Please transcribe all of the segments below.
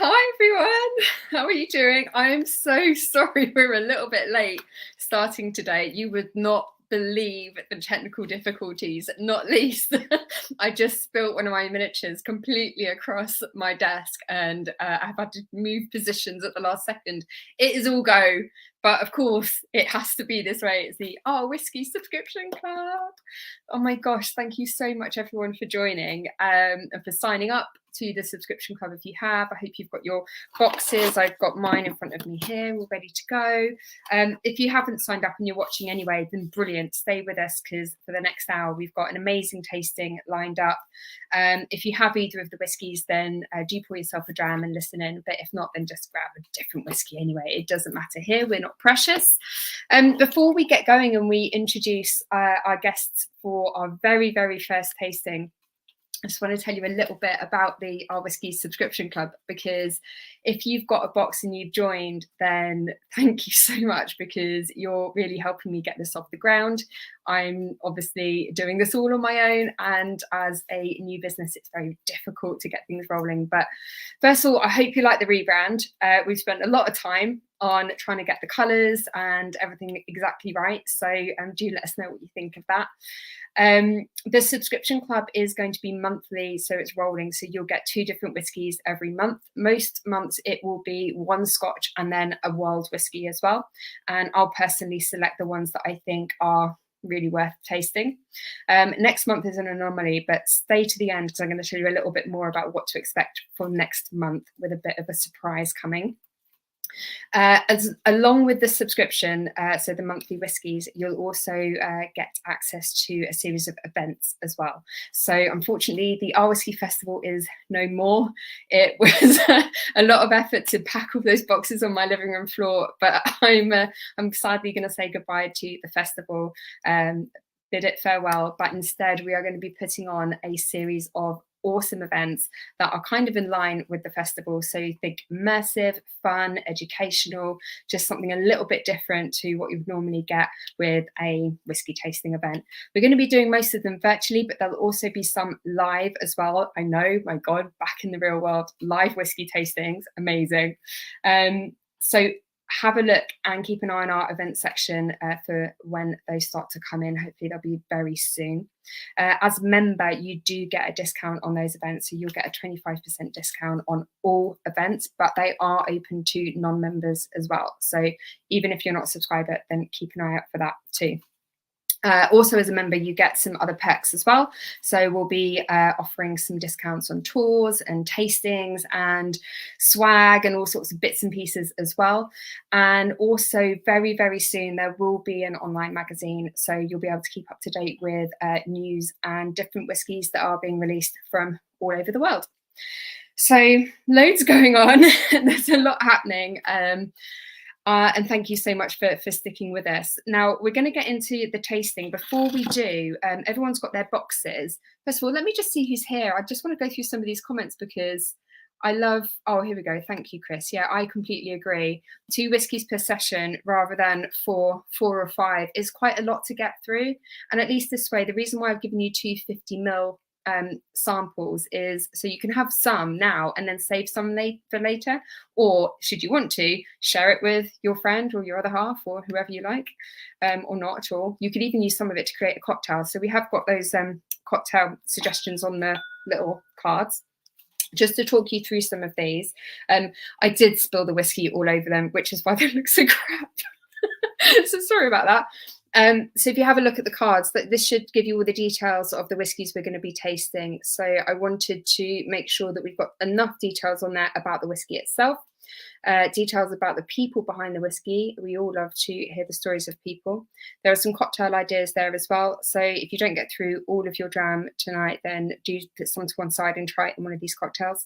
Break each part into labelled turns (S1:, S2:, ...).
S1: Hi everyone, how are you doing? I am so sorry we're a little bit late starting today. You would not believe the technical difficulties, not least I just spilt one of my miniatures completely across my desk and I've had to move positions at the last second. It is all go, but of course it has to be this way. It's the OurWhisky subscription club. Oh my gosh, thank you so much everyone for joining and for signing up to the subscription club. If you have, I hope you've got your boxes. I've got mine in front of me here, all ready to go. If you haven't signed up and you're watching anyway, then brilliant, stay with us because for the next hour we've got an amazing tasting lined up. If you have either of the whiskies, then do pour yourself a dram and listen in, but if not, then just grab a different whiskey anyway. It doesn't matter here, we're not precious. Before we get going and we introduce our guests for our very, very first tasting, I just want to tell you a little bit about the OurWhisky subscription club, because if you've got a box and you've joined, then thank you so much because you're really helping me get this off the ground. I'm obviously doing this all on my own, and as a new business, it's very difficult to get things rolling. But first of all, I hope you like the rebrand. We've spent a lot of time on trying to get the colours and everything exactly right. So do let us know what you think of that. The subscription club is going to be monthly, so it's rolling. So you'll get 2 different whiskies every month. Most months it will be 1 Scotch and then a wild whiskey as well. And I'll personally select the ones that I think are really worth tasting. Next month is an anomaly, but stay to the end because I'm going to show you a little bit more about what to expect for next month with a bit of a surprise coming. Along with the subscription, so the monthly whiskies, you'll also get access to a series of events as well. So unfortunately, the OurWhisky Festival is no more. It was a lot of effort to pack all those boxes on my living room floor, but I'm sadly going to say goodbye to the festival, bid it farewell, but instead we are going to be putting on a series of awesome events that are kind of in line with the festival. So you think immersive, fun, educational, just something a little bit different to what you would normally get with a whiskey tasting event. We're going to be doing most of them virtually, but there'll also be some live as well. I know, my God, back in the real world, live whiskey tastings, amazing. So have a look and keep an eye on our event section for when those start to come in. Hopefully they'll be very soon. As a member, you do get a discount on those events. So you'll get a 25% discount on all events, but they are open to non-members as well. So even if you're not a subscriber, then keep an eye out for that too. Also, as a member, you get some other perks as well. So we'll be offering some discounts on tours and tastings and swag and all sorts of bits and pieces as well. And also very, very soon, there will be an online magazine. So you'll be able to keep up to date with news and different whiskies that are being released from all over the world. So loads going on. There's a lot happening. And thank you so much for sticking with us. Now, we're going to get into the tasting. Before we do, everyone's got their boxes. First of all, let me just see who's here. I just want to go through some of these comments because I love, oh, here we go. Thank you, Chris. Yeah, I completely agree. 2 whiskies per session rather than 4 or 5 is quite a lot to get through. And at least this way, the reason why I've given you 2 50ml samples is so you can have some now and then save some for later, or should you want to share it with your friend or your other half or whoever you like, or not at all. You could even use some of it to create a cocktail. So we have got those cocktail suggestions on the little cards. Just to talk you through some of these, I did spill the whiskey all over them, which is why they look so crap. So sorry about that. So if you have a look at the cards, this should give you all the details of the whiskies we're going to be tasting. So I wanted to make sure that we've got enough details on there about the whiskey itself, details about the people behind the whiskey. We all love to hear the stories of people. There are some cocktail ideas there as well. So if you don't get through all of your dram tonight, then do put some to one side and try it in one of these cocktails.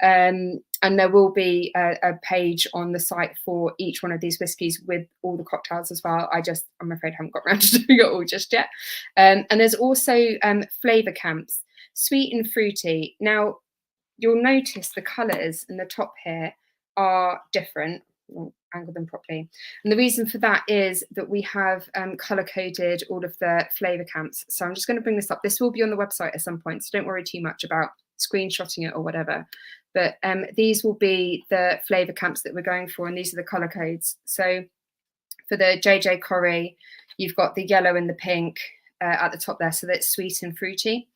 S1: And there will be a page on the site for each one of these whiskies with all the cocktails as well. I'm afraid I haven't got around to doing it all just yet. And there's also flavour camps, sweet and fruity. Now, you'll notice the colours in the top here are different. I'll angle them properly. And the reason for that is that we have color coded all of the flavor camps. So I'm just going to bring this up. This will be on the website at some point, so don't worry too much about screenshotting it or whatever. But these will be the flavour camps that we're going for, and these are the colour codes. So for the JJ Corry, you've got the yellow and the pink at the top there, so that's sweet and fruity.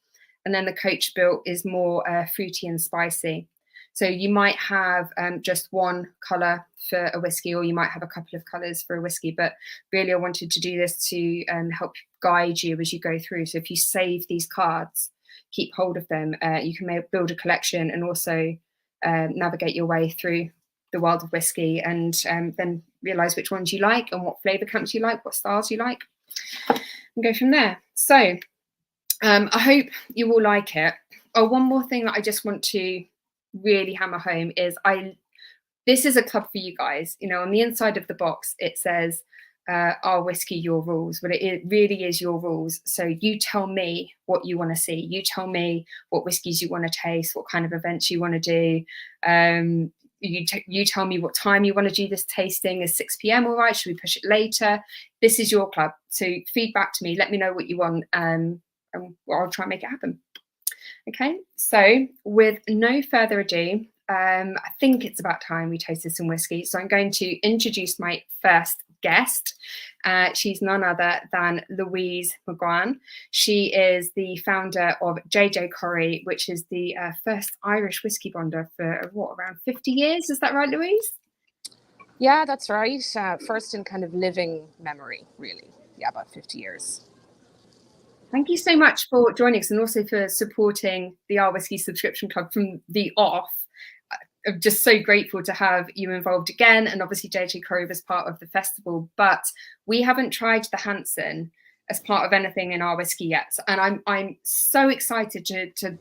S1: And then the Coachbuilt is more fruity and spicy. So you might have just one colour for a whiskey, or you might have a couple of colours for a whiskey. But really, I wanted to do this to help guide you as you go through. So if you save these cards, keep hold of them, you can build a collection and also navigate your way through the world of whiskey, and then realise which ones you like and what flavour camps you like, what styles you like, and go from there. So I hope you all like it. Oh, one more thing that I just want to really hammer home is this is a club for you guys. You know, on the inside of the box it says Our Whiskey, Your Rules, but it really is your rules. So you tell me what you want to see, you tell me what whiskies you want to taste, what kind of events you want to do. You tell me what time you want to do this tasting. Is 6 p.m. all right? Should we push it later? This is your club, so feedback to me, let me know what you want, and I'll try and make it happen. Okay, so with no further ado, I think it's about time we tasted some whiskey. So I'm going to introduce my first guest. She's none other than Louise McGuane. She is the founder of JJ Corry, which is the first Irish whiskey bonder for around 50 years. Is that right, Louise?
S2: Yeah, that's right. First in kind of living memory, really. Yeah, about 50 years.
S1: Thank you so much for joining us, and also for supporting the OurWhisky subscription club from the off. I'm just so grateful to have you involved again, and obviously JJ Corry was part of the festival, but we haven't tried the Hanson as part of anything in OurWhisky yet, and I'm so excited to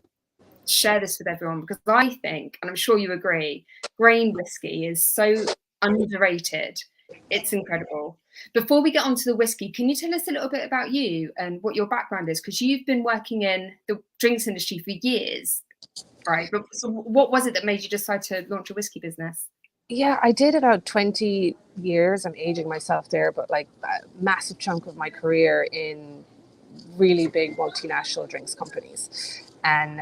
S1: share this with everyone, because I think, and I'm sure you agree, grain whiskey is so underrated. It's incredible. Before we get onto the whiskey, can you tell us a little bit about you and what your background is? Because you've been working in the drinks industry for years, right? So what was it that made you decide to launch a whiskey business?
S2: Yeah, I did about 20 years. I'm aging myself there, but like a massive chunk of my career in really big multinational drinks companies, and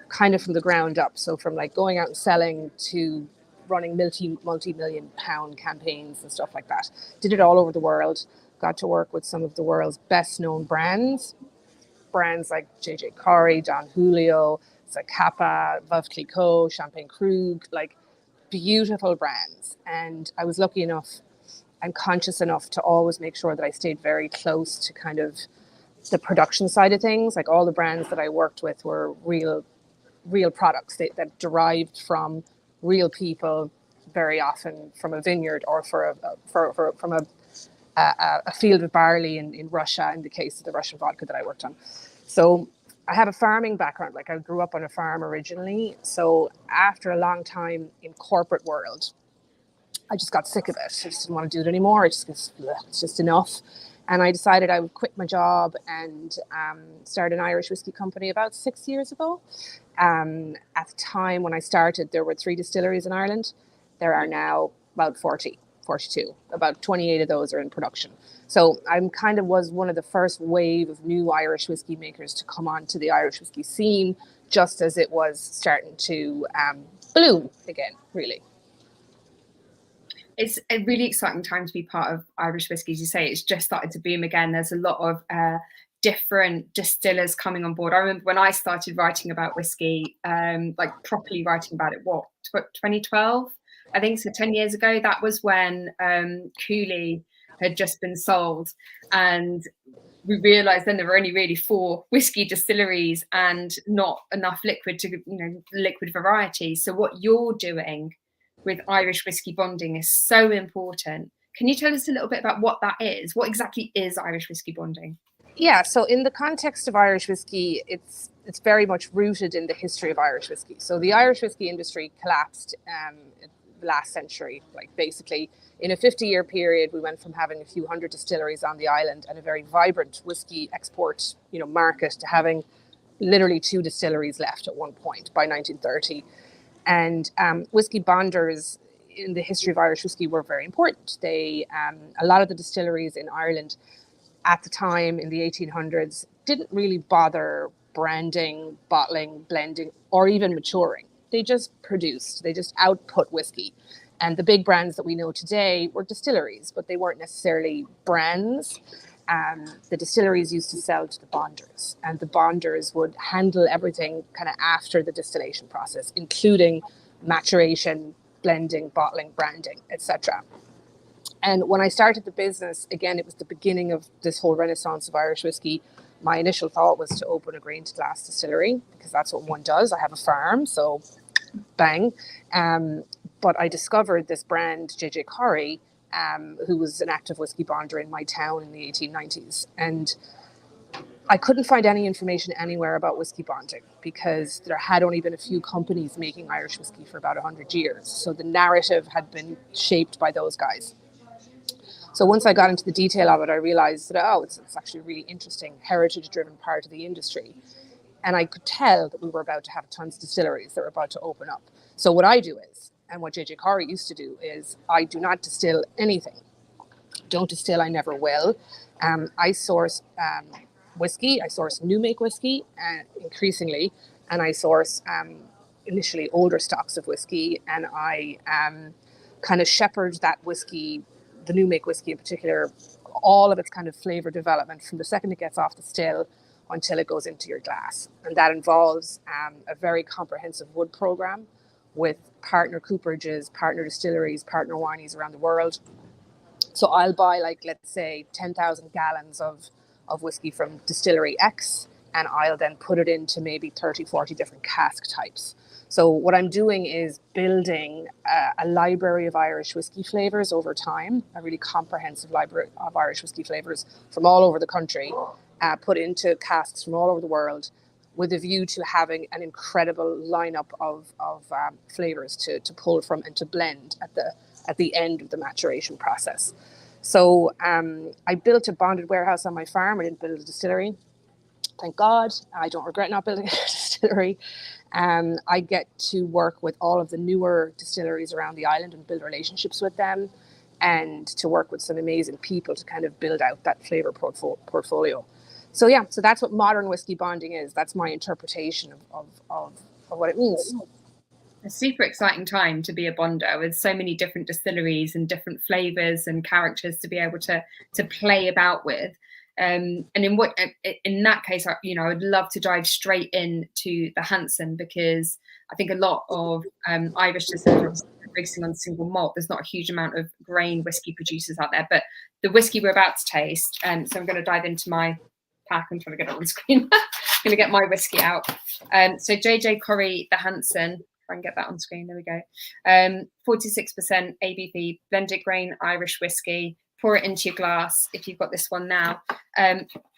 S2: kind of from the ground up. So from like going out and selling to running multi-million pound campaigns and stuff like that. Did it all over the world. Got to work with some of the world's best known brands like JJ Corry, Don Julio, Zacapa, Veuve Clicquot, Champagne Krug, like beautiful brands. And I was lucky enough and conscious enough to always make sure that I stayed very close to kind of the production side of things. Like all the brands that I worked with were real products that derived from real people, very often from a vineyard or from a field of barley in Russia, in the case of the Russian vodka that I worked on. So I have a farming background. Like I grew up on a farm originally. So after a long time in corporate world, I just got sick of it. I just didn't want to do it anymore. It's just enough. And I decided I would quit my job and start an Irish whiskey company about 6 years ago. At the time when I started, there were 3 distilleries in Ireland. There are now about 42. About 28 of those are in production. So I'm kind of was one of the first wave of new Irish whiskey makers to come onto the Irish whiskey scene, just as it was starting to bloom again, really.
S1: It's a really exciting time to be part of Irish whiskey. As you say, it's just started to boom again. There's a lot of different distillers coming on board. I remember when I started writing about whiskey, like properly writing about it, 2012? I think so, 10 years ago. That was when Cooley had just been sold. And we realised then there were only really 4 whiskey distilleries and not enough liquid to, liquid variety. So what you're doing with Irish whiskey bonding is so important. Can you tell us a little bit about what that is? What exactly is Irish whiskey bonding?
S2: Yeah, so in the context of Irish whiskey, it's very much rooted in the history of Irish whiskey. So the Irish whiskey industry collapsed last century. Like basically in a 50-year period, we went from having a few hundred distilleries on the island and a very vibrant whiskey export, market, to having literally 2 distilleries left at one point by 1930. And whiskey bonders in the history of Irish whiskey were very important. They, a lot of the distilleries in Ireland at the time in the 1800s didn't really bother branding, bottling, blending, or even maturing. They just produced, they just output whiskey. And the big brands that we know today were distilleries, but they weren't necessarily brands. The distilleries used to sell to the bonders, and the bonders would handle everything kind of after the distillation process, including maturation, blending, bottling, branding, etc. And when I started the business, again, it was the beginning of this whole renaissance of Irish whiskey. My initial thought was to open a grain to glass distillery, because that's what one does. I have a farm, so bang. But I discovered this brand, JJ Corry, who was an active whiskey bonder in my town in the 1890s. And I couldn't find any information anywhere about whiskey bonding, because there had only been a few companies making Irish whiskey for about 100 years. So the narrative had been shaped by those guys. So once I got into the detail of it, I realized that, it's actually a really interesting heritage-driven part of the industry. And I could tell that we were about to have tons of distilleries that were about to open up. So what I do is, and what JJ Corry used to do, is I do not distill anything. Don't distill, I never will. I source whiskey, I source new make whiskey increasingly, and I source initially older stocks of whiskey, and I kind of shepherd that whiskey, the new make whiskey in particular, all of its kind of flavor development from the second it gets off the still until it goes into your glass. And that involves a very comprehensive wood program with partner cooperages, partner distilleries, partner wineries around the world. So I'll buy, like, let's say 10,000 gallons of whiskey from distillery X, and I'll then put it into maybe 30, 40 different cask types. So what I'm doing is building a library of Irish whiskey flavors over time, a really comprehensive library of Irish whiskey flavors from all over the country, put into casks from all over the world, with a view to having an incredible lineup of flavors to pull from and to blend at the end of the maturation process. So I built a bonded warehouse on my farm. I didn't build a distillery. Thank God. I don't regret not building a distillery. I get to work with all of the newer distilleries around the island and build relationships with them, and to work with some amazing people to kind of build out that flavor portfolio. So that's what modern whiskey bonding is. That's my interpretation of what it means.
S1: A super exciting time to be a bonder, with so many different distilleries and different flavors and characters to be able to play about with. And in that case, I would love to dive straight into the Hanson, because I think a lot of Irish distillers are focusing on single malt. There's not a huge amount of grain whiskey producers out there, but the whiskey we're about to taste. So I'm going to dive into my pack. I'm trying to get it on screen. I'm going to get my whiskey out. So JJ Corry, the Hanson. If I can get that on screen. There we go. 46% ABV, blended grain Irish whiskey. Pour it into your glass if you've got this one now.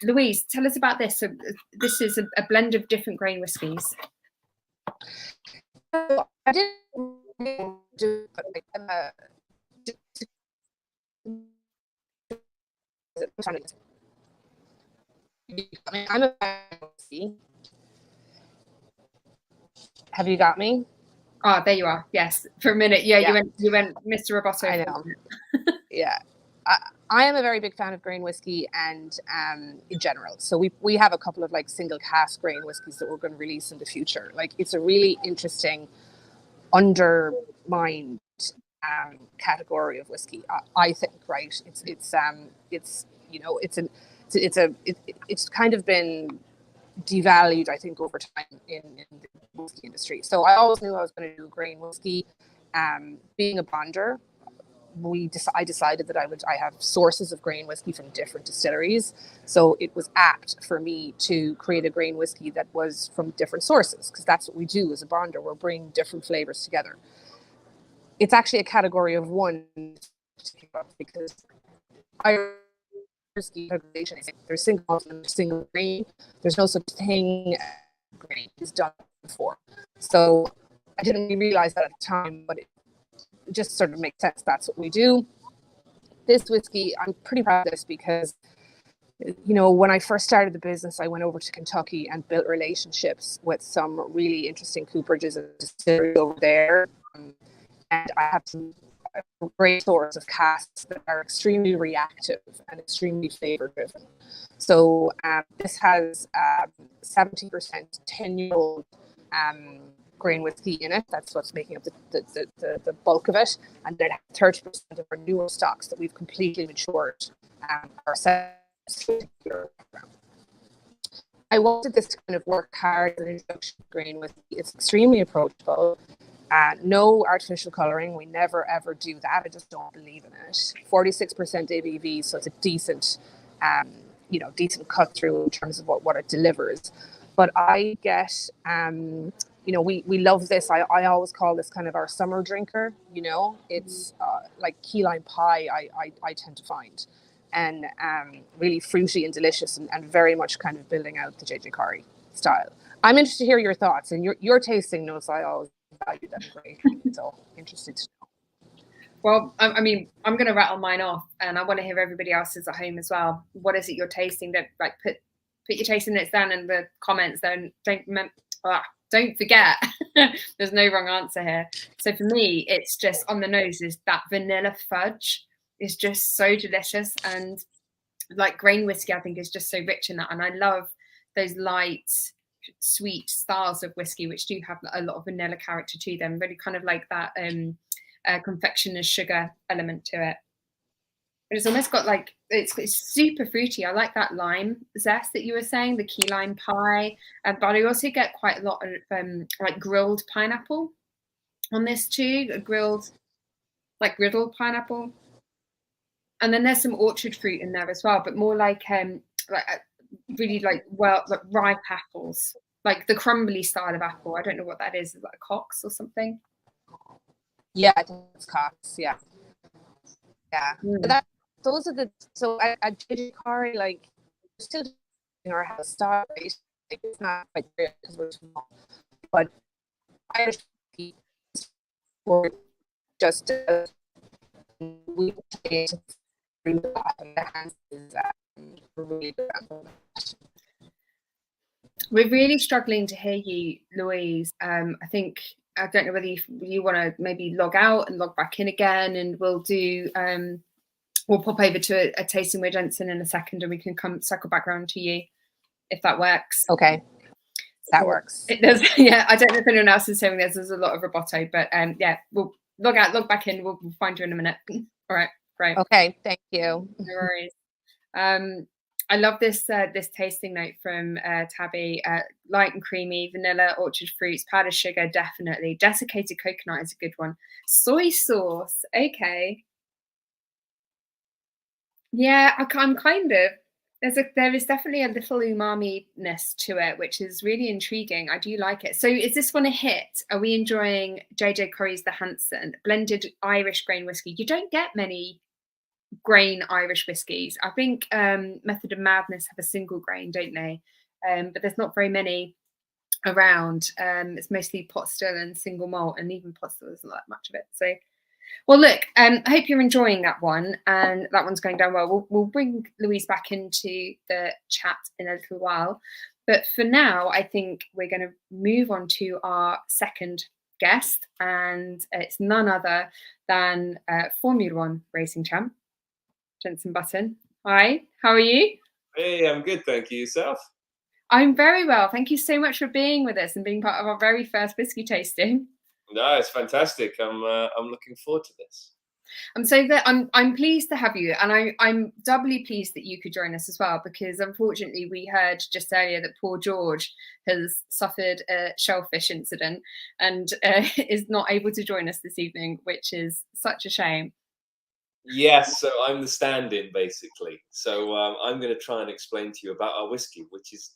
S1: Louise, tell us about this. So this is a blend of different grain whiskies.
S2: I didn't do I'm a whiskey. Have you got me?
S1: Oh, there you are. Yes. For a minute. Yeah. You went Mr. Roboto.
S2: I know. Yeah. I am a very big fan of grain whiskey, and in general. So we have a couple of like single cask grain whiskeys that we're going to release in the future. Like, it's a really interesting, undermined category of whiskey. I think, right? It's kind of been devalued, I think, over time in the whiskey industry. So I always knew I was going to do grain whiskey. Being a bonder, I decided that I have sources of grain whiskey from different distilleries. So it was apt for me to create a grain whiskey that was from different sources, because that's what we do as a bonder. We're bringing different flavors together. It's actually a category of one, because Irish whiskey, there's single malt and single grain. There's no such thing as grain is done before. So I didn't really realize that at the time, but it just sort of makes sense. That's what we do. This whiskey, I'm pretty proud of this, because when I first started the business, I went over to Kentucky and built relationships with some really interesting cooperages and distilleries over there. And I have some a great source of casks that are extremely reactive and extremely flavor driven. So this has 70% 10-year-old grain whiskey in it. That's what's making up the bulk of it. And then 30% of our newer stocks that we've completely matured are set. I wanted this to kind of work hard as an introduction to grain whiskey. It's extremely approachable. No artificial colouring. We never ever do that. I just don't believe in it. 46% ABV, so it's a decent, decent cut through in terms of what it delivers. But I get, we love this. I always call this kind of our summer drinker. It's like key lime pie. I tend to find, and really fruity and delicious, and very much kind of building out the JJ Corry style. I'm interested to hear your thoughts, and your tasting notes. I always value them greatly. So interested to know.
S1: Well, I mean, I'm going to rattle mine off, and I want to hear everybody else's at home as well. What is it you're tasting? That like put your tasting notes down in the comments. Don't forget, there's no wrong answer here. So for me, it's just on the nose is that vanilla fudge is just so delicious, and like grain whiskey, I think is just so rich in that, and I love those light, sweet styles of whiskey which do have a lot of vanilla character to them, really kind of like that confectioner's sugar element to it. But it's almost got like it's super fruity. I like that lime zest that you were saying, the key lime pie, but I also get quite a lot of like grilled pineapple on this too, griddled pineapple, and then there's some orchard fruit in there as well, but more like really like ripe apples, like the crumbly style of apple. I don't know what that is. Is that a Cox or something?
S2: Yeah, I think it's Cox. Yeah. But those are so at JJ Corry, like we're still in our house style, right? It's not quite great because we're small, but Irish or just we take through that, and the hands is really good at that.
S1: We're really struggling to hear you, Louise. I don't know whether you want to maybe log out and log back in again, and we'll pop over to a tasting with Jenson in a second, and we can circle back around to you if that works.
S2: Okay, that works.
S1: It does. Yeah, I don't know if anyone else is saying there's a lot of rubato, but yeah, we'll log out, log back in. We'll find you in a minute. All right, great.
S2: Okay, thank you.
S1: No worries. I love this tasting note from Tabby. Light and creamy, vanilla, orchard fruits, powdered sugar, definitely. Desiccated coconut is a good one. Soy sauce, okay. Yeah, I'm kind of. There is definitely a little umami-ness to it, which is really intriguing. I do like it. So is this one a hit? Are we enjoying JJ Corry's The Hanson, blended Irish grain whiskey? You don't get many grain Irish whiskies. I think Method of Madness have a single grain, don't they? But there's not very many around. It's mostly pot still and single malt, and even pot still isn't that much of it. So, well, look, I hope you're enjoying that one, and that one's going down well. We'll bring Louise back into the chat in a little while, but for now, I think we're going to move on to our second guest, and it's none other than Formula One racing champ, Jenson Button. Hi, how are you?
S3: Hey, I'm good, thank you. Yourself?
S1: I'm very well. Thank you so much for being with us and being part of our very first whiskey tasting.
S3: No, it's fantastic. I'm looking forward to this.
S1: I'm pleased to have you, and I'm doubly pleased that you could join us as well, because unfortunately we heard just earlier that poor George has suffered a shellfish incident and is not able to join us this evening, which is such a shame.
S3: Yes, so I'm the stand-in basically. So I'm going to try and explain to you about our whiskey, which is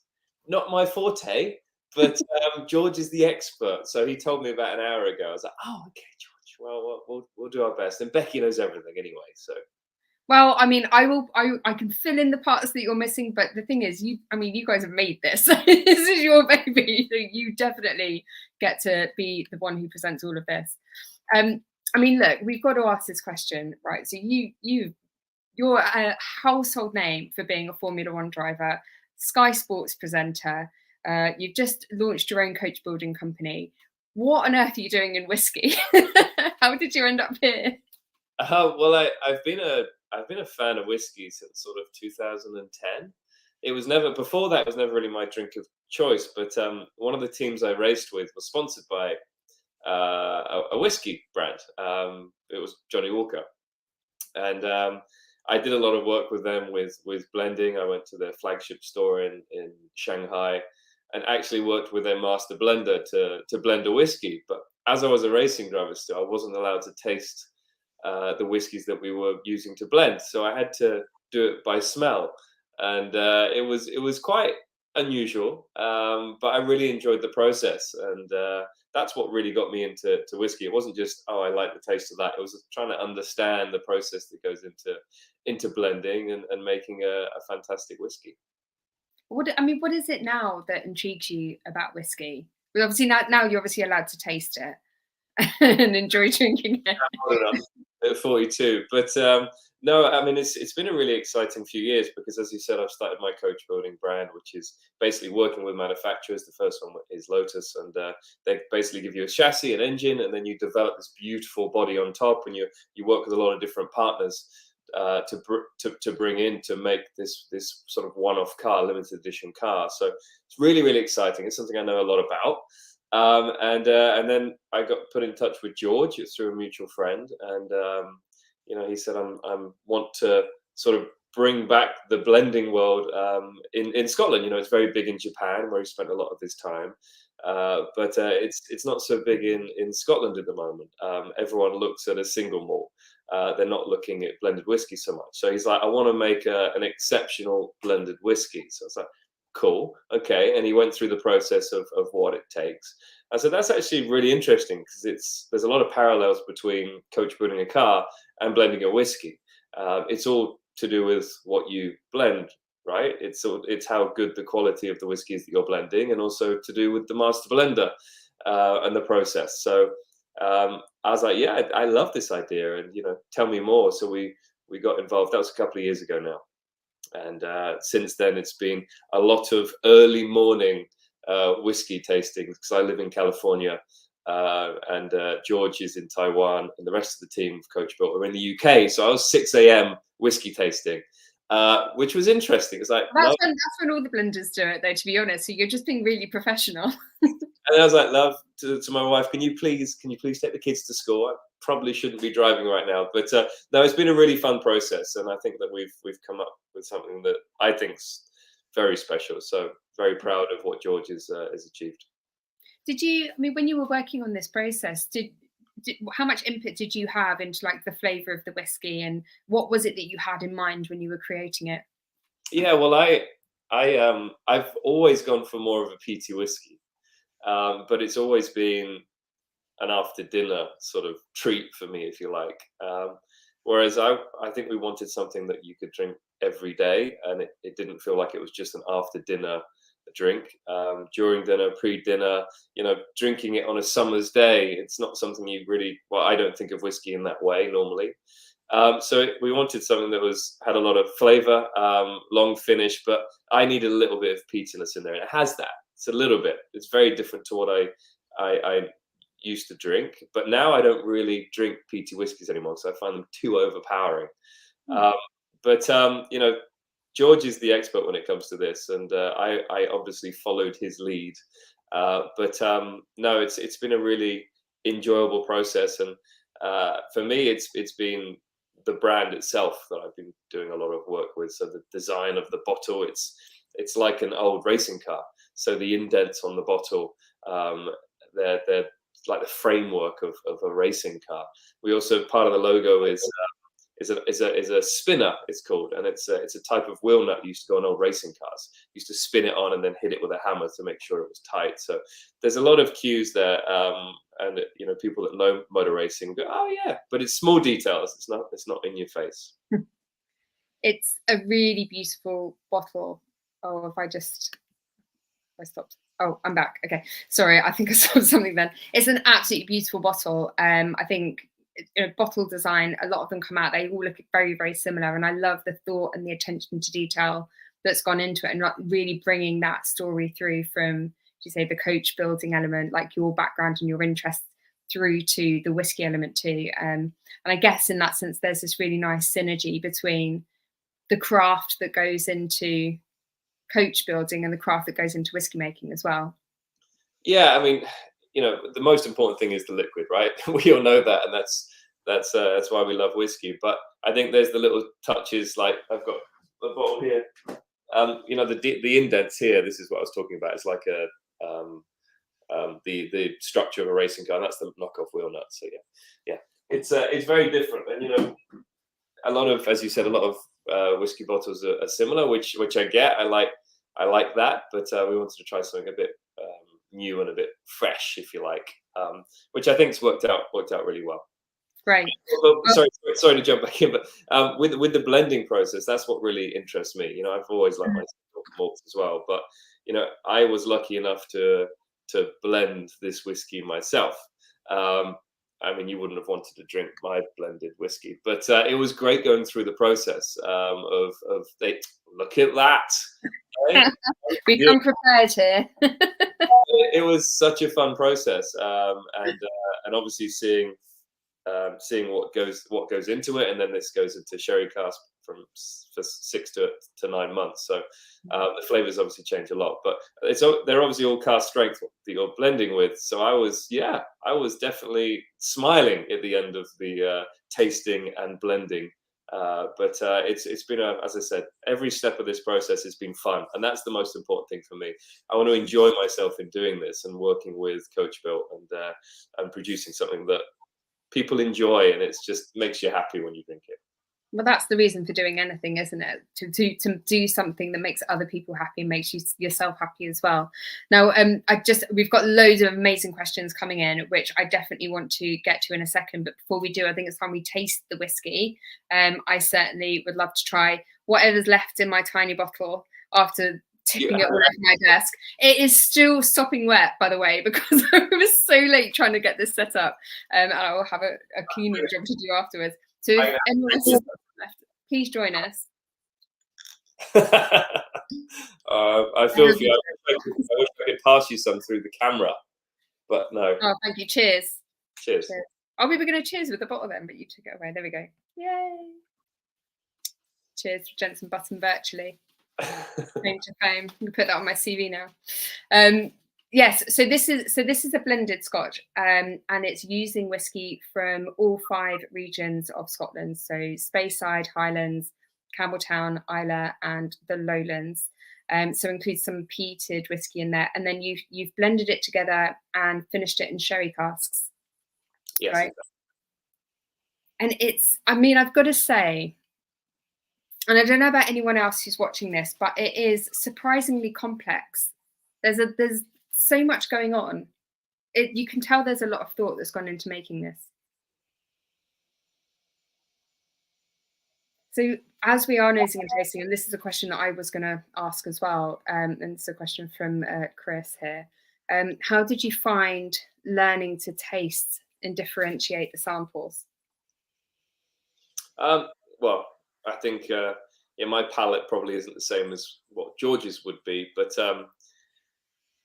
S3: not my forte, but George is the expert. So he told me about an hour ago. I was like, oh, okay, George. Well, we'll do our best. And Becky knows everything anyway. So.
S1: Well, I mean, I can fill in the parts that you're missing, but the thing is, you guys have made this. This is your baby, so you definitely get to be the one who presents all of this. I mean, look, we've got to ask this question, right? So you're a household name for being a Formula One driver, Sky Sports presenter. You've just launched your own coach building company. What on earth are you doing in whiskey? How did you end up here?
S3: Well, I've been a fan of whiskey since sort of 2010. It was never before that. It was never really my drink of choice. But one of the teams I raced with was sponsored by a whiskey brand. It was Johnny Walker, and I did a lot of work with them with blending. I went to their flagship store in Shanghai, and actually worked with their master blender to blend a whiskey. But as I was a racing driver still, I wasn't allowed to taste the whiskies that we were using to blend. So I had to do it by smell, and it was quite unusual. But I really enjoyed the process, and that's what really got me into whiskey. It wasn't just, oh, I like the taste of that. It was trying to understand the process that goes into blending and making a fantastic whiskey.
S1: What is it now that intrigues you about whiskey? Well, obviously now you're obviously allowed to taste it and enjoy drinking it.
S3: At 42, but no, I mean it's been a really exciting few years because, as you said, I've started my coach building brand, which is basically working with manufacturers. The first one is Lotus, and they basically give you a chassis, an engine, and then you develop this beautiful body on top, and you work with a lot of different partners to bring in to make this sort of one-off car, limited edition car. So it's really, really exciting. It's something I know a lot about. And then I got put in touch with George through a mutual friend, and he said, I want to sort of bring back the blending world in Scotland. It's very big in Japan, where he spent a lot of his time, but it's not so big in Scotland at the moment. Everyone looks at a single malt. They're not looking at blended whiskey so much. So he's like, I want to make an exceptional blended whiskey. So I was like, cool, okay. And he went through the process of what it takes. And so that's actually really interesting because there's a lot of parallels between coach building a car and blending a whiskey. It's all to do with what you blend, right? It's how good the quality of the whiskey is that you're blending, and also to do with the master blender and the process. So I was like, yeah, I love this idea, and tell me more. So we got involved. That was a couple of years ago now. And since then, it's been a lot of early morning whiskey tasting because I live in California, and George is in Taiwan, and the rest of the team of Coachbuilt are in the UK. So I was 6 a.m. whiskey tasting, which was interesting. It's like
S1: that's when all the blenders do it, though. To be honest, so you're just being really professional.
S3: And I was like, love, to my wife, can you please take the kids to school? I probably shouldn't be driving right now, but no, it's been a really fun process, and I think that we've come up with something that I think's very special. So very proud of what George has achieved.
S1: Did you? I mean, when you were working on this process, how much input did you have into like the flavour of the whiskey, and what was it that you had in mind when you were creating it?
S3: Yeah, well, I've always gone for more of a peaty whiskey. But it's always been an after dinner sort of treat for me, if you like. Whereas I think we wanted something that you could drink every day, and it didn't feel like it was just an after dinner drink. During dinner, pre-dinner, drinking it on a summer's day, it's not something you really, well, I don't think of whiskey in that way normally. So we wanted something that had a lot of flavor, long finish, but I needed a little bit of peatiness in there, and it has that. It's a little bit. It's very different to what I used to drink, but now I don't really drink peaty whiskies anymore because I find them too overpowering. But George is the expert when it comes to this, and I obviously followed his lead. But no, it's been a really enjoyable process, and for me, it's been the brand itself that I've been doing a lot of work with. So the design of the bottle, it's like an old racing car. So the indents on the bottle, they're like the framework of a racing car. We also, part of the logo is a spinner, it's called, and it's a type of wheel nut used to go on old racing cars. Used to spin it on and then hit it with a hammer to make sure it was tight. So there's a lot of cues there, and people that know motor racing go, oh yeah, but it's small details. It's not in your face.
S1: It's a really beautiful bottle. Oh, I stopped. Oh, I'm back. Okay, sorry. I think I saw something then. It's an absolutely beautiful bottle. I think bottle design, a lot of them come out, they all look very, very similar. And I love the thought and the attention to detail that's gone into it, and like really bringing that story through from, as you say, the coach building element, like your background and your interests, through to the whiskey element too. And I guess in that sense, there's this really nice synergy between the craft that goes into coach building and the craft that goes into whiskey making as well.
S3: Yeah, I mean, the most important thing is the liquid, right? We all know that, and that's why we love whiskey. But I think there's the little touches, like I've got the bottle here. The indents here. This is what I was talking about. It's like the structure of a racing car. And that's the knockoff wheel nut. So yeah, it's very different. And a lot of, as you said, a lot of whiskey bottles are similar, which I get. I like that, but we wanted to try something a bit new and a bit fresh, if you like, which I think's worked out really well.
S1: Right.
S3: Well, sorry to jump back in, but with the blending process, that's what really interests me. I've always liked my malts as well, but I was lucky enough to blend this whiskey myself. I mean, you wouldn't have wanted to drink my blended whiskey, but it was great going through the process of look at that. Right?
S1: We come prepared here.
S3: It was such a fun process, and obviously seeing what goes into it, and then this goes into sherry cask for 6 to 9 months. So the flavors obviously change a lot, but they're obviously all cask strength that you're blending with. So I was definitely smiling at the end of the tasting and blending. But it's been as I said, every step of this process has been fun, and that's the most important thing for me. I want to enjoy myself in doing this and working with Coachbuilt and producing something that people enjoy, and it just makes you happy when you drink it.
S1: Well, that's the reason for doing anything, isn't it? To do something that makes other people happy and makes yourself happy as well. Now, we've got loads of amazing questions coming in, which I definitely want to get to in a second. But before we do, I think it's time we taste the whiskey. I certainly would love to try whatever's left in my tiny bottle after tipping it all over my desk. It is still sopping wet, by the way, because I was so late trying to get this set up. And I will have a cleaning job to do afterwards. So if anyone else has left, please join us.
S3: I feel for you. I wish I could pass you some through the camera, but no.
S1: Oh, thank you. Cheers.
S3: Cheers.
S1: Oh, we were going to cheers with the bottle then, but you took it away. There we go. Yay. Cheers to Jenson Button virtually. Fame to fame. I'm going to put that on my CV now. Yes, so this is a blended Scotch, and it's using whiskey from all 5 regions of Scotland, so Speyside, Highlands, Campbelltown, Islay, and the Lowlands. So includes some peated whiskey in there, and then you've blended it together and finished it in sherry casks.
S3: Yes.
S1: Right? And I've got to say, and I don't know about anyone else who's watching this, but it is surprisingly complex. There's so much going on. You can tell there's a lot of thought that's gone into making this. So as we are nosing and tasting, and this is a question that I was going to ask as well, and it's a question from Chris here. How did you find learning to taste and differentiate the samples?
S3: Well, I think my palate probably isn't the same as what George's would be, but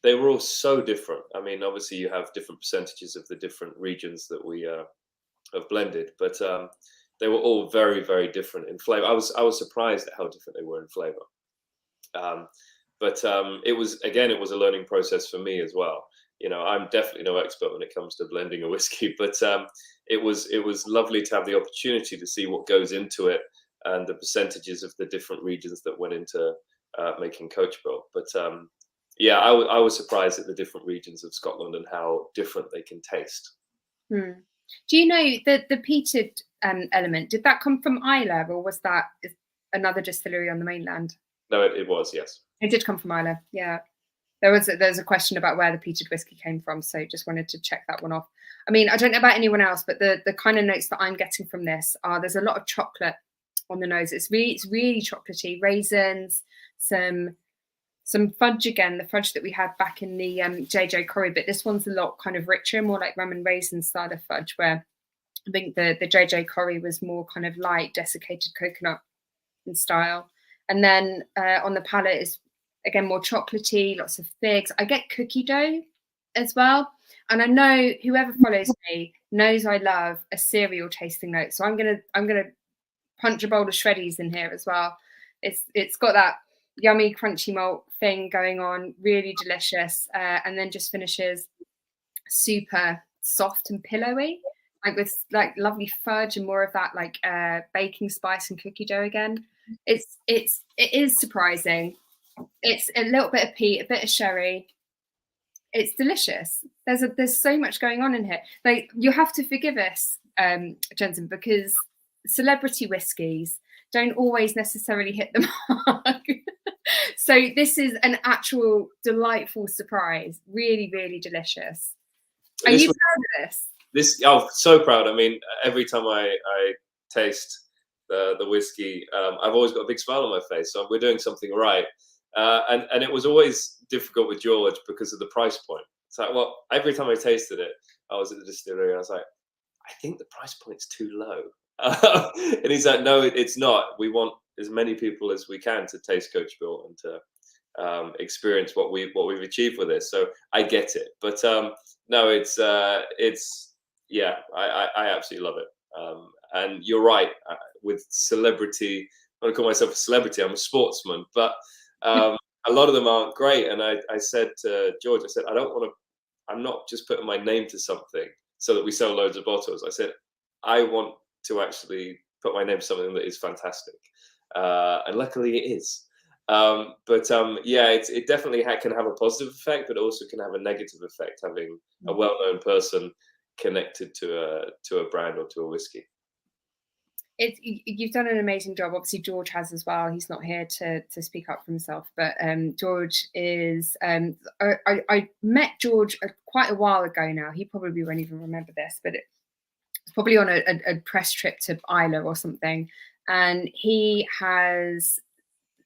S3: they were all so different. I mean, obviously you have different percentages of the different regions that we have blended, but they were all very, very different in flavor. I was surprised at how different they were in flavor. But it was a learning process for me as well. I'm definitely no expert when it comes to blending a whiskey, but it was lovely to have the opportunity to see what goes into it and the percentages of the different regions that went into making Coachbuilt. But I was surprised at the different regions of Scotland and how different they can taste.
S1: Do you know the peated element? Did that come from Islay, or was that another distillery on the mainland?
S3: No, it was, yes.
S1: It did come from Islay. Yeah, there's a question about where the peated whiskey came from, so just wanted to check that one off. I mean, I don't know about anyone else, but the kind of notes that I'm getting from this are there's a lot of chocolate on the nose. It's really chocolatey, raisins, some fudge again, the fudge that we had back in the JJ Corry, but this one's a lot kind of richer, more like rum and raisin style of fudge, where I think the JJ Corry was more kind of light, desiccated coconut in style. And then on the palate is, again, more chocolatey, lots of figs. I get cookie dough as well. And I know whoever follows me knows I love a cereal tasting note. So I'm gonna punch a bowl of shreddies in here as well. It's got that yummy crunchy malt thing going on, really delicious, and then just finishes super soft and pillowy, like with like lovely fudge and more of that like baking spice and cookie dough again. It is surprising. It's a little bit of peat, a bit of sherry. It's delicious. There's so much going on in here. Like, you have to forgive us, Jenson, because celebrity whiskies don't always necessarily hit the mark. So this is an actual delightful surprise. Really, really delicious. Are you proud of this?
S3: So proud. I mean, every time I taste the whiskey, I've always got a big smile on my face. So we're doing something right. And it was always difficult with George because of the price point. It's like, well, every time I tasted it, I was at the distillery and I was like, I think the price point's too low. And he's like, no, it's not. We want as many people as we can to taste Coachbuilt and to experience what we've achieved with this. So I get it, but no, it's yeah, I absolutely love it. And you're right, with celebrity. I don't call myself a celebrity. I'm a sportsman, but a lot of them aren't great. And I said to George, I said, I'm not just putting my name to something so that we sell loads of bottles. I said, I want to actually put my name to something that is fantastic. And luckily it is. Yeah, it definitely can have a positive effect, but also can have a negative effect, having a well-known person connected to a brand or to a whiskey.
S1: You've done an amazing job. Obviously, George has as well. He's not here to speak up for himself, but George is. I met George quite a while ago now. He probably won't even remember this, but it's probably on a press trip to Isla or something, and he has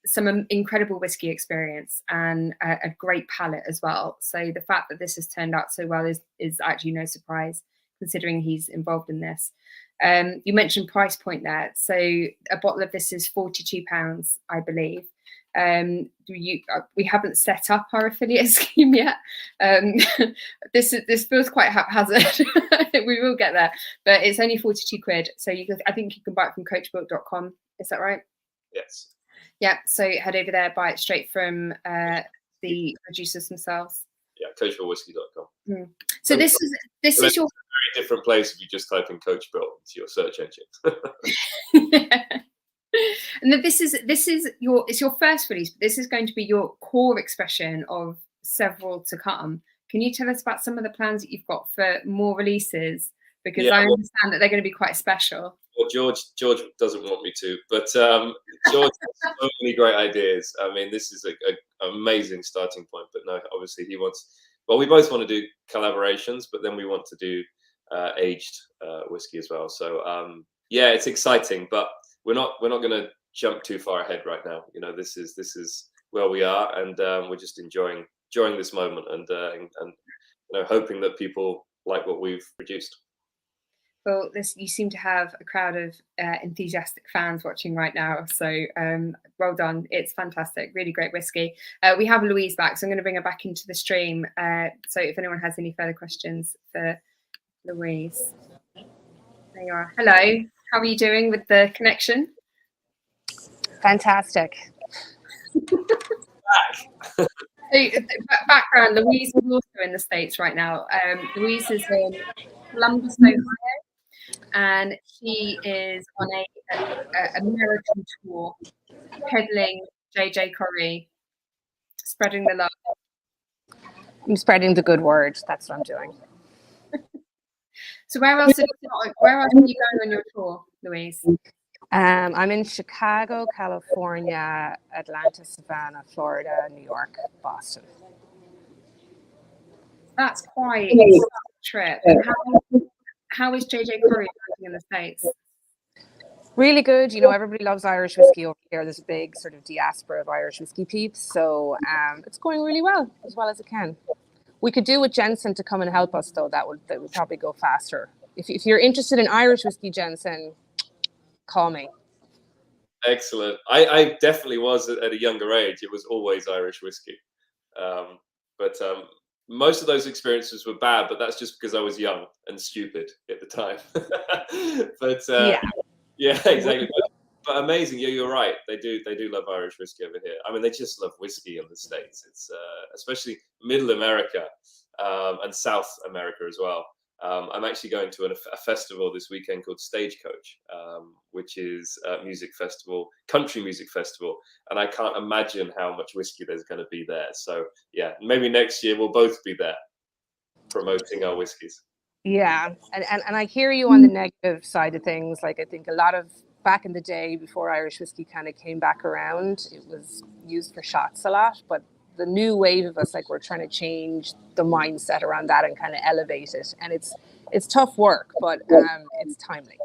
S1: some incredible whiskey experience and a great palate as well. So the fact that this has turned out so well is actually no surprise, considering he's involved in this. You mentioned price point there. So a bottle of this is £42, I believe. We haven't set up our affiliate scheme yet. This feels quite haphazard. We will get there, but it's only 42 quid. So I think you can buy it from coachbuilt.com. Is that right?
S3: Yes.
S1: Yeah. So head over there, buy it straight from the producers themselves.
S3: Yeah, coachbuiltwhiskey.com.
S1: So this is your
S3: very different place if you just type in Coachbuilt into your search engine.
S1: Yeah. And then it's your first release, but this is going to be your core expression of several to come. Can you tell us about some of the plans that you've got for more releases? Because I understand that they're going to be quite special.
S3: Well, George doesn't want me to, but George has so many great ideas. I mean, this is an amazing starting point. But no, obviously he wants. Well, we both want to do collaborations, but then we want to do aged whiskey as well. So yeah, it's exciting, but we're not going to jump too far ahead right now. You know, this is where we are, and we're just enjoying this moment, and you know, hoping that people like what we've produced.
S1: Well, you seem to have a crowd of enthusiastic fans watching right now. So well done. It's fantastic. Really great whiskey. We have Louise back, so I'm going to bring her back into the stream. So if anyone has any further questions for Louise. There you are. Hello. How are you doing with the connection?
S2: Fantastic.
S1: So, background, Louise is also in the States right now. Louise is in Columbus, Ohio. And she is on a American tour, peddling JJ Corry, spreading the love.
S2: I'm spreading the good word. That's what I'm doing.
S1: So where else are you going on your tour, Louise?
S2: I'm in Chicago, California, Atlanta, Savannah, Florida, New York, Boston.
S1: That's quite a trip. And how is JJ Corry in the States?
S2: Really good. You know, everybody loves Irish whiskey over here. There's a big sort of diaspora of Irish whiskey peeps. So it's going really well as it can. We could do with Jenson to come and help us, though. That would probably go faster. If you're interested in Irish whiskey, Jenson, call me.
S3: Excellent. I definitely was at a younger age. It was always Irish whiskey. But most of those experiences were bad, but that's just because I was young and stupid at the time. But yeah, exactly. But amazing. Yeah, you're right. They do love Irish whiskey over here. I mean, they just love whiskey in the States. It's especially Middle America and South America as well. I'm actually going to a festival this weekend called Stagecoach, which is a music festival, country music festival, and I can't imagine how much whiskey there's going to be there. So yeah, maybe next year we'll both be there promoting our whiskies.
S2: Yeah, and I hear you on the negative side of things. Like, I think a lot of back in the day, before Irish whiskey kind of came back around, it was used for shots a lot, but the new wave of us, like, we're trying to change the mindset around that and kind of elevate it. And it's tough work, but it's timely.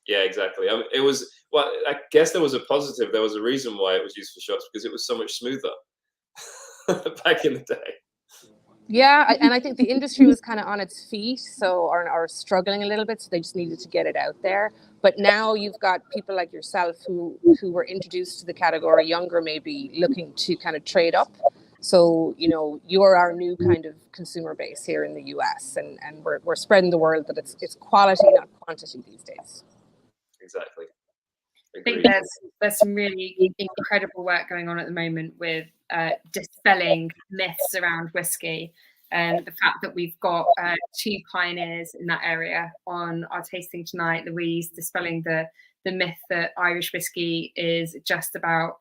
S3: Yeah, exactly. I mean, it was, well, I guess there was a positive. There was a reason why it was used for shots, because it was so much smoother back in the day.
S2: Yeah, and I think the industry was kind of on its feet, so are struggling a little bit, so they just needed to get it out there. But now you've got people like yourself who were introduced to the category younger, maybe looking to kind of trade up. So, you know, you're our new kind of consumer base here in the US, and we're spreading the word that it's quality, not quantity these days.
S3: Exactly.
S1: I think there's some really incredible work going on at the moment with dispelling myths around whiskey, and the fact that we've got two pioneers in that area on our tasting tonight. Louise dispelling the myth that Irish whiskey is just about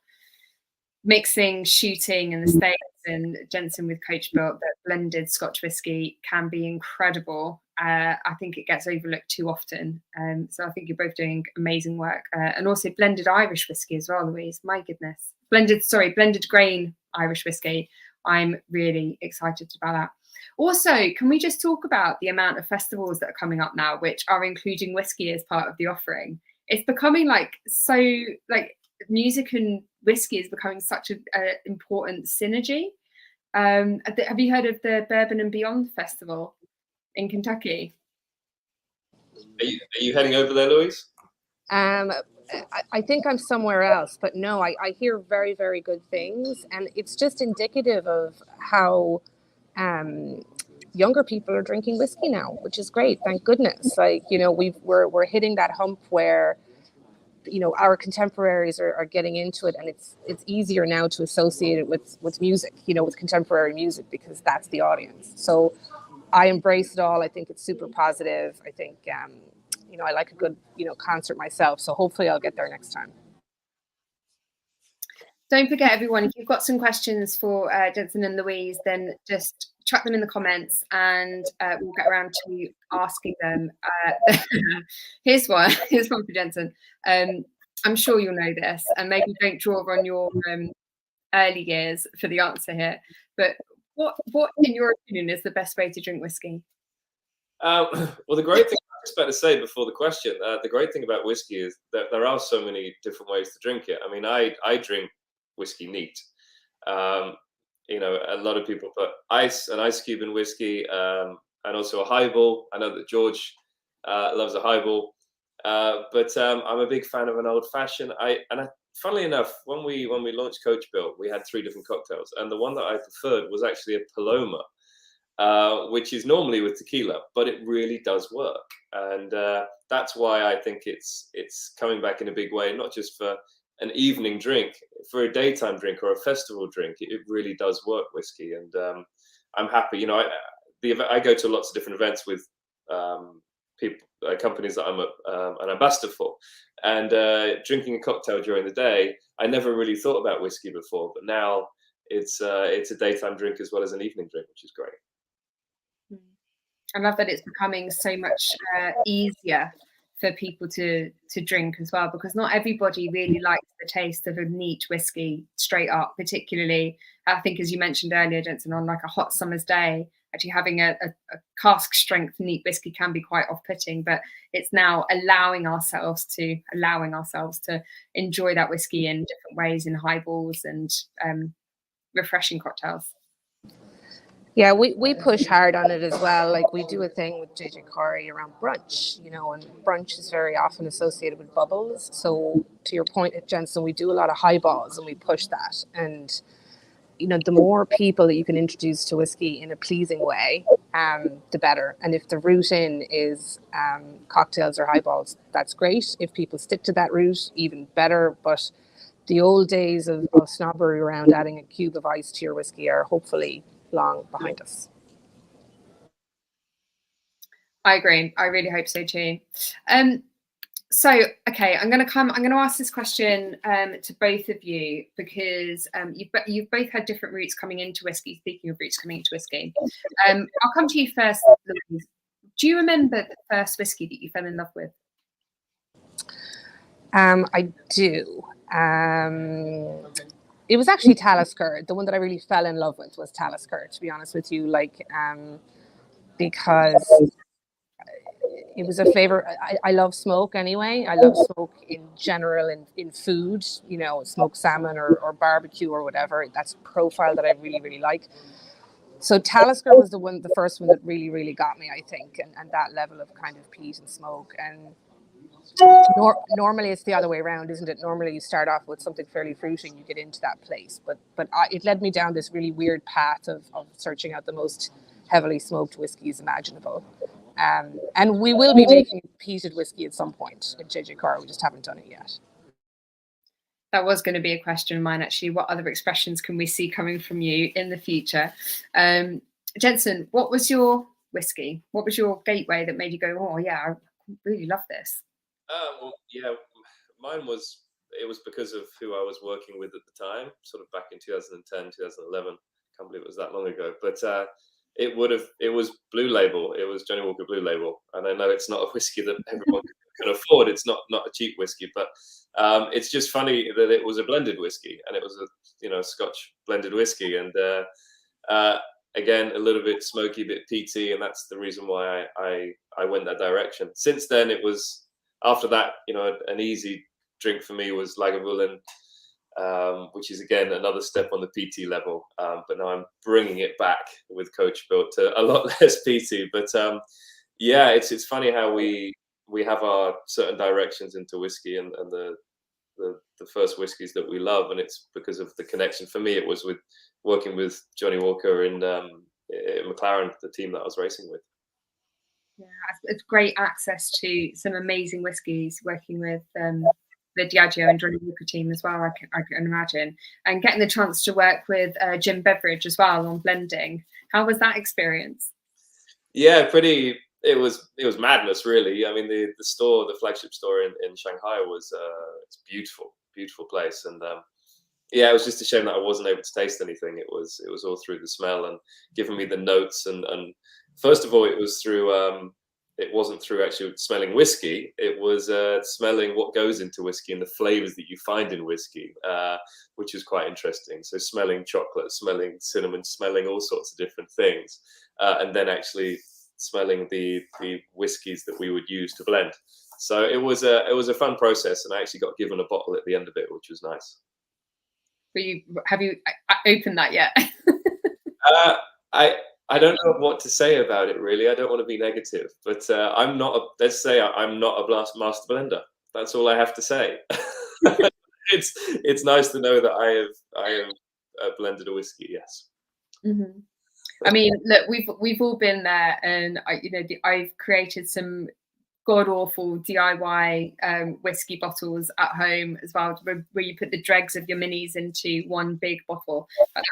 S1: mixing, shooting in the States, and Jenson with Coachbuilt, that blended Scotch whiskey can be incredible. I think it gets overlooked too often. So I think you're both doing amazing work. And also blended Irish whiskey as well, Louise. My goodness. Blended grain Irish whiskey. I'm really excited about that. Also, can we just talk about the amount of festivals that are coming up now, which are including whiskey as part of the offering? It's becoming music and whiskey is becoming such an important synergy. Have you heard of the Bourbon and Beyond Festival in Kentucky?
S3: Are you heading over there, Louise?
S2: I think I'm somewhere else, but no, I hear very, very good things, and it's just indicative of how younger people are drinking whiskey now, which is great. Thank goodness. Like, you know, we're hitting that hump where, you know, our contemporaries are getting into it, and it's easier now to associate it with music, you know, with contemporary music, because that's the audience. So I embrace it all. I think it's super positive. I think, you know, I like a good, you know, concert myself. So hopefully I'll get there next time.
S1: Don't forget, everyone, if you've got some questions for Jenson and Louise, then just chuck them in the comments, and we'll get around to asking them. Here's one for Jenson. I'm sure you'll know this, and maybe don't draw on your early years for the answer here, but what in your opinion is the best way to drink whiskey?
S3: Well, the great thing, I was about to say before the question, the great thing about whiskey is that there are so many different ways to drink it. I mean, I drink whiskey neat. You know, a lot of people put an ice cube in whiskey, and also a highball. I know that George loves a highball, but I'm a big fan of an old fashioned. Funnily enough, when we launched Coachbuilt, we had 3 different cocktails, and the one that I preferred was actually a Paloma, which is normally with tequila, but it really does work, and that's why I think it's coming back in a big way, not just for an evening drink, for a daytime drink or a festival drink. It really does work, whiskey, and I'm happy. You know, I go to lots of different events with people, companies that I'm an ambassador for, and drinking a cocktail during the day, I never really thought about whiskey before, but now it's a daytime drink as well as an evening drink, which is great.
S1: I love that it's becoming so much easier for people to drink as well, because not everybody really likes the taste of a neat whiskey straight up, particularly, I think, as you mentioned earlier, Jenson, on like a hot summer's day, actually having a cask strength neat whiskey can be quite off-putting, but it's now allowing ourselves to enjoy that whiskey in different ways, in highballs and refreshing cocktails.
S2: Yeah, we push hard on it as well. Like, we do a thing with JJ Corry around brunch, you know, and brunch is very often associated with bubbles. So to your point, Jenson, we do a lot of highballs and we push that. And the more people that you can introduce to whiskey in a pleasing way, the better. And if the route in is cocktails or highballs, that's great. If people stick to that route, even better. But the old days of snobbery around adding a cube of ice to your whiskey are hopefully long behind us.
S1: I agree. I really hope so too. So, okay, I'm going to ask this question to both of you, because you've both had different routes coming into whiskey. Speaking of routes coming into whiskey, I'll come to you first, Louise. Do you remember the first whiskey that you fell in love with?
S2: I do. It was actually Talisker. The one that I really fell in love with was Talisker, to be honest with you, because it was a flavor. I love smoke anyway. I love smoke in general in food, smoked salmon or barbecue or whatever. That's a profile that I really, really like. So Talisker was the first one that really, really got me, I think, and that level of kind of peat and smoke. And normally it's the other way around, isn't it? Normally you start off with something fairly fruity and you get into that place. But it led me down this really weird path of searching out the most heavily smoked whiskies imaginable. And we will be making peated whiskey at some point at JJ Corry. We just haven't done it yet.
S1: That was going to be a question of mine, actually. What other expressions can we see coming from you in the future? Jenson, what was your whiskey? What was your gateway that made you go, oh yeah, I really love this?
S3: Well, yeah, mine was because of who I was working with at the time, sort of back in 2010, 2011. Can't believe it was that long ago. But it was Blue Label. It was Johnnie Walker Blue Label. And I know it's not a whiskey that everyone can afford. It's not a cheap whiskey, but it's just funny that it was a blended whiskey, and it was a Scotch blended whiskey, and again, a little bit smoky, a bit peaty, and that's the reason why I went that direction. Since then, it was after that, an easy drink for me was Lagavulin, which is again another step on the PT level. But now I'm bringing it back with Coachbuilt to a lot less PT. But yeah, it's funny how we have our certain directions into whiskey and the first whiskies that we love, and it's because of the connection. For me, it was with working with Johnnie Walker in McLaren, the team that I was racing with.
S1: Yeah, it's great access to some amazing whiskies, working with the Diageo and Johnnie Walker team as well, I can imagine. And getting the chance to work with Jim Beveridge as well on blending. How was that experience?
S3: Yeah, it was madness, really. I mean, the store, the flagship store in Shanghai was it's beautiful place. And yeah, it was just a shame that I wasn't able to taste anything. It was all through the smell and giving me the notes. And first of all, it was through it wasn't through actually smelling whiskey. It was smelling what goes into whiskey and the flavors that you find in whiskey, which is quite interesting. So smelling chocolate, smelling cinnamon, smelling all sorts of different things, and then actually smelling the whiskies that we would use to blend. So it was a fun process, and I actually got given a bottle at the end of it, which was nice.
S1: Have you opened that yet?
S3: I don't know what to say about it, really. I don't want to be negative, but I'm not a master blender. That's all I have to say. It's nice to know that I have blended a whiskey. Yes.
S1: Mm-hmm. I mean, look, we've all been there, and I've created some god awful DIY whiskey bottles at home as well, where you put the dregs of your minis into one big bottle. But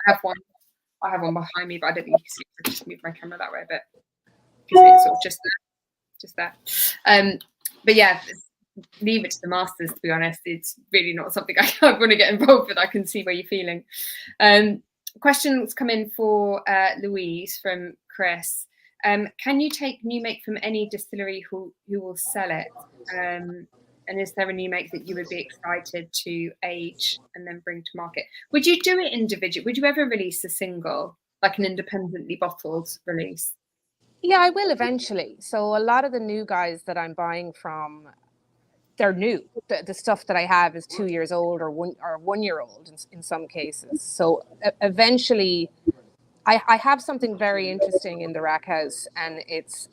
S1: I have one behind me, but I don't think you can see it. I just move my camera that way a bit. You can see it's sort of just there. But yeah, leave it to the masters, to be honest. It's really not something I want to get involved with. I can see where you're feeling. Questions come in for Louise from Chris. Can you take new make from any distillery who will sell it? And is there a new make that you would be excited to age and then bring to market? Would you do it individually? Would you ever release a single, like an independently bottled release?
S2: Yeah, I will eventually. So a lot of the new guys that I'm buying from, they're new. The stuff that I have is 2 years old or 1 year old in some cases. So eventually, I have something very interesting in the rack house, and it's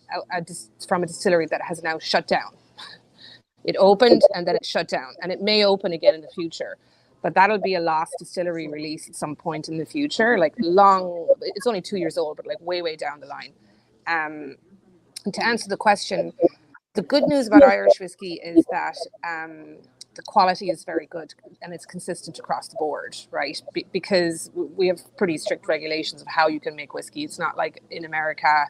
S2: from a distillery that has now shut down. It opened and then it shut down, and it may open again in the future. but that'll be a last distillery release at some point in the future, like long, it's only 2 years old, but like way down the line. And to answer the question, the good news about Irish whiskey is that the quality is very good and it's consistent across the board, right? Because we have pretty strict regulations of how you can make whiskey. It's not like in America,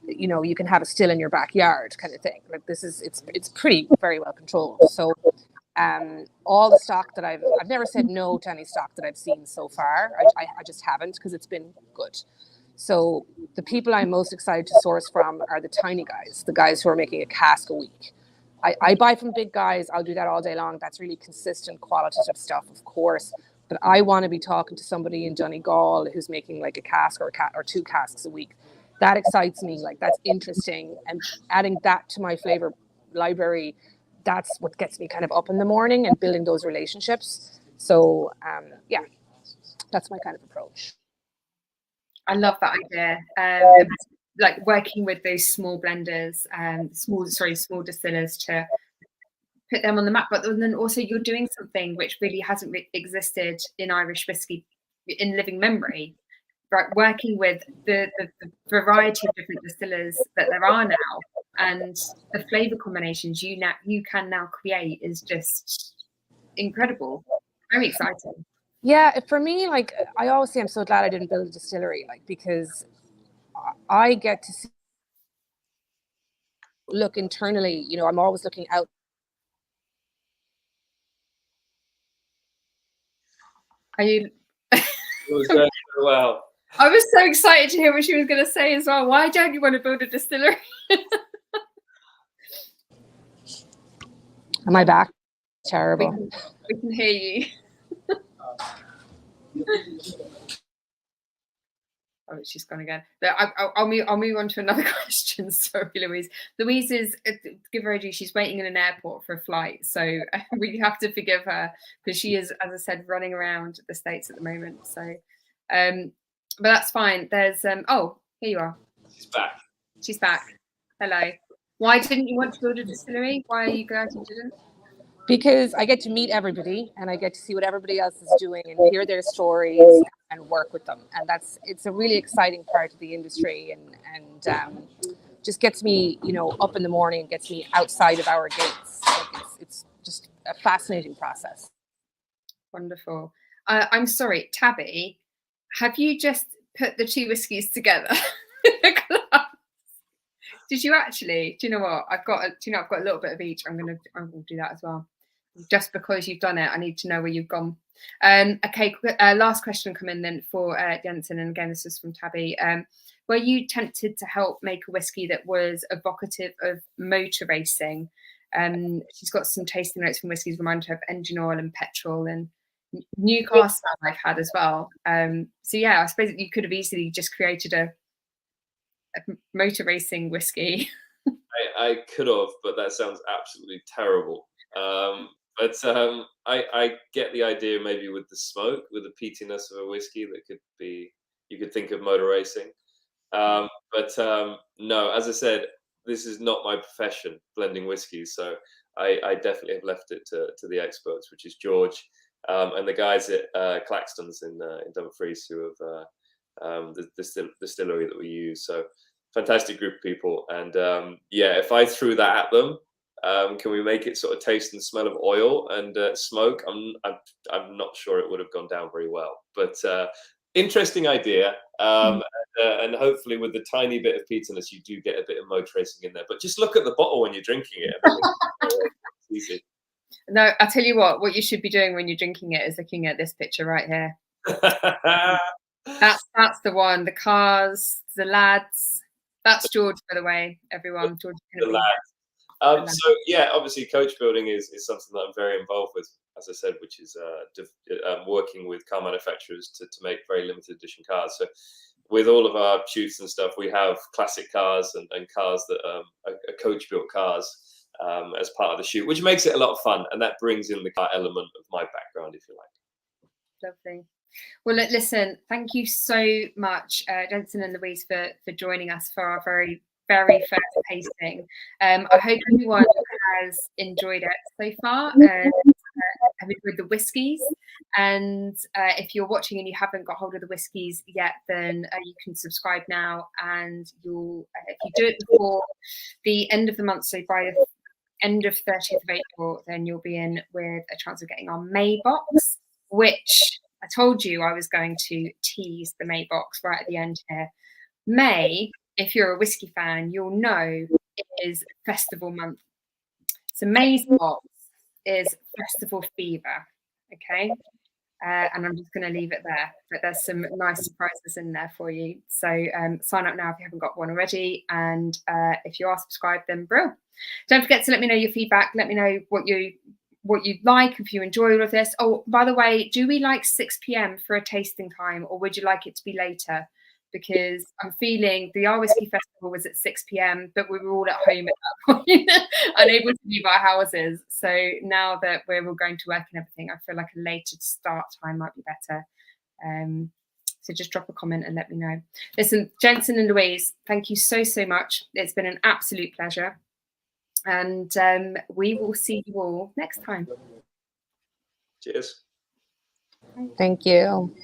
S2: you know, you can have a still in your backyard kind of thing. Like this is, it's pretty very well controlled. So all the stock that I've never said no to any stock that I've seen so far. I just haven't, because it's been good. So the people I'm most excited to source from are the tiny guys, the guys who are making a cask a week. I buy from big guys. I'll do that all day long. That's really consistent, qualitative stuff, of course. But I want to be talking to somebody in Donegal who's making like a cask or 2 casks a week. That excites me. Like, that's interesting. And adding that to my flavor library, that's what gets me kind of up in the morning and building those relationships. So yeah, that's my kind of approach.
S1: I love that idea. Like working with those small blenders, small distillers to put them on the map. But then also you're doing something which really hasn't existed in Irish whiskey in living memory, right? Working with the variety of different distillers that there are now, and the flavor combinations you can now create is just incredible. Very exciting.
S2: Yeah, for me, like, I always say I'm so glad I didn't build a distillery, like, because I get to look internally. You know, I'm always looking out.
S1: Are you?
S3: It was going so well.
S1: I was so excited to hear what she was going to say as well. Why don't you want to build a distillery?
S2: Am I back? Terrible.
S1: We can hear you. Oh, she's gone again. I'll move on to another question. Sorry, Louise. Louise is, give her a due, she's waiting in an airport for a flight, so we have to forgive her because she is, as I said, running around the States at the moment. So, but that's fine. There's oh, here you are.
S3: She's back.
S1: She's back. Hello. Why didn't you want to build a distillery? Why are you glad you didn't?
S2: Because I get to meet everybody and I get to see what everybody else is doing and hear their stories and work with them. And it's a really exciting part of the industry, and just gets me, you know, up in the morning and gets me outside of our gates. Like, it's just a fascinating process.
S1: Wonderful. I'm sorry, Tabby, have you just put the 2 whiskies together? Did you actually? Do you know what? I've got a little bit of each. I will do that as well. Just because you've done it, I need to know where you've gone. Okay, last question come in then for Jenson, and again, this is from Tabby. Were you tempted to help make a whiskey that was evocative of motor racing? She's got some tasting notes from whiskies remind her of engine oil and petrol and Newcastle I've had as well. So yeah, I suppose you could have easily just created a motor racing whiskey.
S3: I could have, but that sounds absolutely terrible. But I get the idea, maybe with the smoke, with the peatiness of a whiskey that could be, you could think of motor racing. But no, as I said, this is not my profession, blending whiskies. So I definitely have left it to the experts, which is George and the guys at Claxton's in Dumfries, who have the distillery that we use. So fantastic group of people. And yeah, if I threw that at them, can we make it sort of taste and smell of oil and smoke? I'm not sure it would have gone down very well. But interesting idea. And hopefully with the tiny bit of peatiness, you do get a bit of motor racing in there. But just look at the bottle when you're drinking it. It's easy.
S1: No, I'll tell you what you should be doing when you're drinking it is looking at this picture right here. That's the one. The cars, the lads. That's George, by the way, everyone. George.
S3: The lads. So yeah, obviously coach building is something that I'm very involved with, as I said, which is working with car manufacturers to make very limited edition cars. So with all of our shoots and stuff, we have classic cars and cars that are coach built cars as part of the shoot, which makes it a lot of fun, and that brings in the car element of my background, if you like.
S1: Lovely. Well, listen, thank you so much, Jenson and Louise, for joining us for our very, very first tasting. I hope everyone has enjoyed it so far. have enjoyed the whiskies. And if you're watching and you haven't got hold of the whiskies yet, then you can subscribe now, and you'll if you do it before the end of the month, so by the end of 30th of April, then you'll be in with a chance of getting our May box, which I told you I was going to tease the May box right at the end here. May, if you're a whiskey fan, you'll know it is festival month. So May's box is festival fever, okay? And I'm just going to leave it there, but there's some nice surprises in there for you. So sign up now if you haven't got one already, and if you are subscribed, then bro. Don't forget to let me know your feedback. Let me know what you like, if you enjoy all of this. Oh, by the way, do we like 6 p.m. for a tasting time, or would you like it to be later? Because I'm feeling the OurWhisky Festival was at 6 p.m, but we were all at home at that point, unable to leave our houses. So now that we're all going to work and everything, I feel like a later start time might be better. So just drop a comment and let me know. Listen, Jenson and Louise, thank you so, so much. It's been an absolute pleasure. And we will see you all next time.
S3: Cheers.
S2: Thank you.